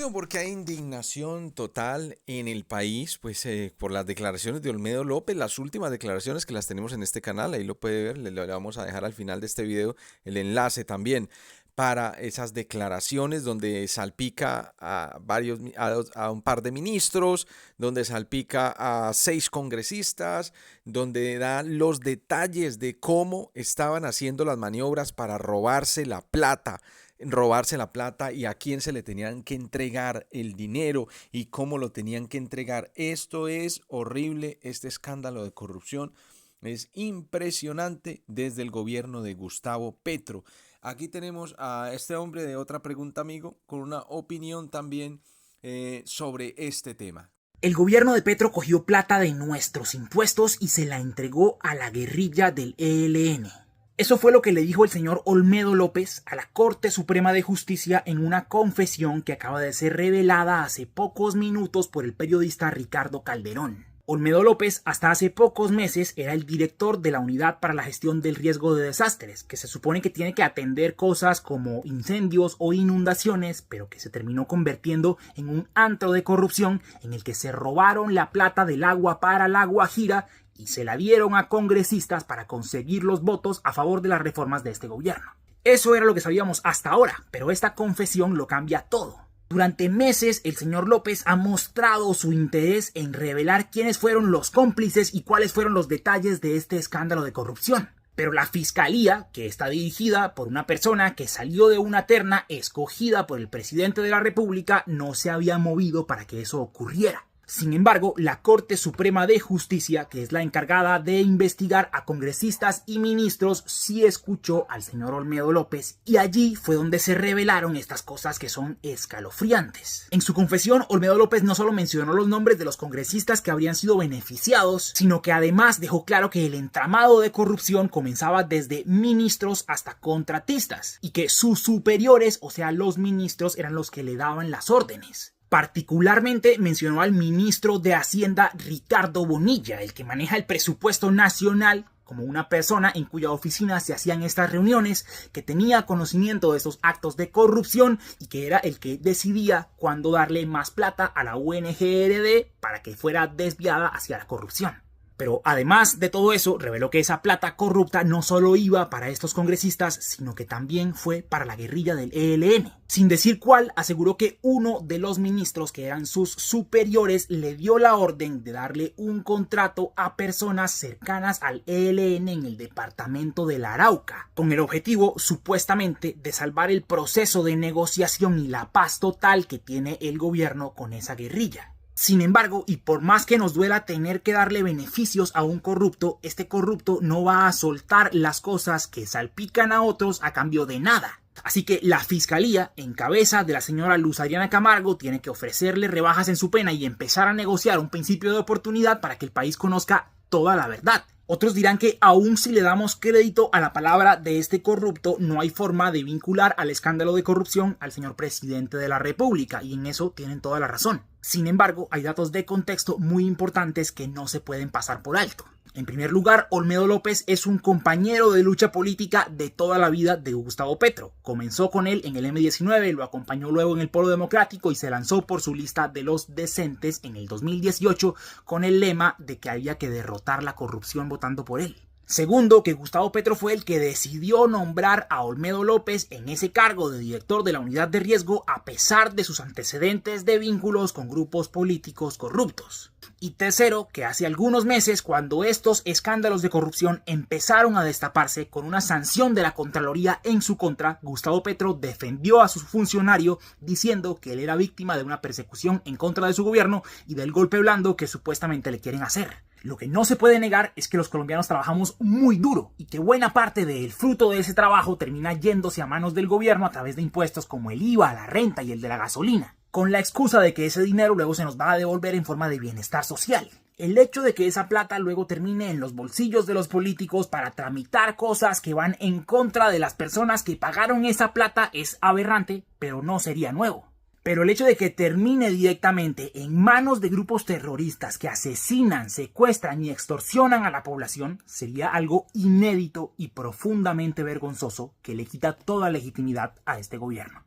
Bueno, porque hay indignación total en el país, pues por las declaraciones de Olmedo López, las últimas declaraciones que las tenemos en este canal, ahí lo puede ver, le vamos a dejar al final de este video el enlace también para esas declaraciones donde salpica a un par de ministros, donde salpica a 6 congresistas, donde da los detalles de cómo estaban haciendo las maniobras para robarse la plata y a quién se le tenían que entregar el dinero y cómo lo tenían que entregar. Esto es horrible, este escándalo de corrupción es impresionante desde el gobierno de Gustavo Petro. Aquí tenemos a este hombre de Otra Pregunta Amigo con una opinión también sobre este tema. El gobierno de Petro cogió plata de nuestros impuestos y se la entregó a la guerrilla del ELN. Eso fue lo que le dijo el señor Olmedo López a la Corte Suprema de Justicia en una confesión que acaba de ser revelada hace pocos minutos por el periodista Ricardo Calderón. Olmedo López hasta hace pocos meses era el director de la Unidad para la Gestión del Riesgo de Desastres, que se supone que tiene que atender cosas como incendios o inundaciones, pero que se terminó convirtiendo en un antro de corrupción en el que se robaron la plata del agua para la Guajira y se la dieron a congresistas para conseguir los votos a favor de las reformas de este gobierno. Eso era lo que sabíamos hasta ahora, pero esta confesión lo cambia todo. Durante meses el señor López ha mostrado su interés en revelar quiénes fueron los cómplices y cuáles fueron los detalles de este escándalo de corrupción. Pero la fiscalía, que está dirigida por una persona que salió de una terna escogida por el presidente de la República, no se había movido para que eso ocurriera. Sin embargo, la Corte Suprema de Justicia, que es la encargada de investigar a congresistas y ministros, sí escuchó al señor Olmedo López y allí fue donde se revelaron estas cosas que son escalofriantes. En su confesión, Olmedo López no solo mencionó los nombres de los congresistas que habrían sido beneficiados, sino que además dejó claro que el entramado de corrupción comenzaba desde ministros hasta contratistas y que sus superiores, o sea los ministros, eran los que le daban las órdenes. Particularmente mencionó al ministro de Hacienda Ricardo Bonilla, el que maneja el presupuesto nacional, como una persona en cuya oficina se hacían estas reuniones, que tenía conocimiento de estos actos de corrupción y que era el que decidía cuándo darle más plata a la ONG-RD para que fuera desviada hacia la corrupción. Pero además de todo eso, reveló que esa plata corrupta no solo iba para estos congresistas, sino que también fue para la guerrilla del ELN. Sin decir cuál, aseguró que uno de los ministros, que eran sus superiores, le dio la orden de darle un contrato a personas cercanas al ELN en el departamento del Arauca, con el objetivo, supuestamente, de salvar el proceso de negociación y la paz total que tiene el gobierno con esa guerrilla. Sin embargo, y por más que nos duela tener que darle beneficios a un corrupto, este corrupto no va a soltar las cosas que salpican a otros a cambio de nada. Así que la fiscalía, en cabeza de la señora Luz Adriana Camargo, tiene que ofrecerle rebajas en su pena y empezar a negociar un principio de oportunidad para que el país conozca toda la verdad. Otros dirán que aún si le damos crédito a la palabra de este corrupto, no hay forma de vincular al escándalo de corrupción al señor presidente de la República, y en eso tienen toda la razón. Sin embargo, hay datos de contexto muy importantes que no se pueden pasar por alto. En primer lugar, Olmedo López es un compañero de lucha política de toda la vida de Gustavo Petro. Comenzó con él en el M19, lo acompañó luego en el Polo Democrático y se lanzó por su lista de los decentes en el 2018 con el lema de que había que derrotar la corrupción votando por él. Segundo, que Gustavo Petro fue el que decidió nombrar a Olmedo López en ese cargo de director de la unidad de riesgo a pesar de sus antecedentes de vínculos con grupos políticos corruptos. Y tercero, que hace algunos meses, cuando estos escándalos de corrupción empezaron a destaparse con una sanción de la Contraloría en su contra, Gustavo Petro defendió a su funcionario diciendo que él era víctima de una persecución en contra de su gobierno y del golpe blando que supuestamente le quieren hacer. Lo que no se puede negar es que los colombianos trabajamos muy duro y que buena parte del fruto de ese trabajo termina yéndose a manos del gobierno a través de impuestos como el IVA, la renta y el de la gasolina, con la excusa de que ese dinero luego se nos va a devolver en forma de bienestar social. El hecho de que esa plata luego termine en los bolsillos de los políticos para tramitar cosas que van en contra de las personas que pagaron esa plata es aberrante, pero no sería nuevo. Pero el hecho de que termine directamente en manos de grupos terroristas que asesinan, secuestran y extorsionan a la población sería algo inédito y profundamente vergonzoso que le quita toda legitimidad a este gobierno.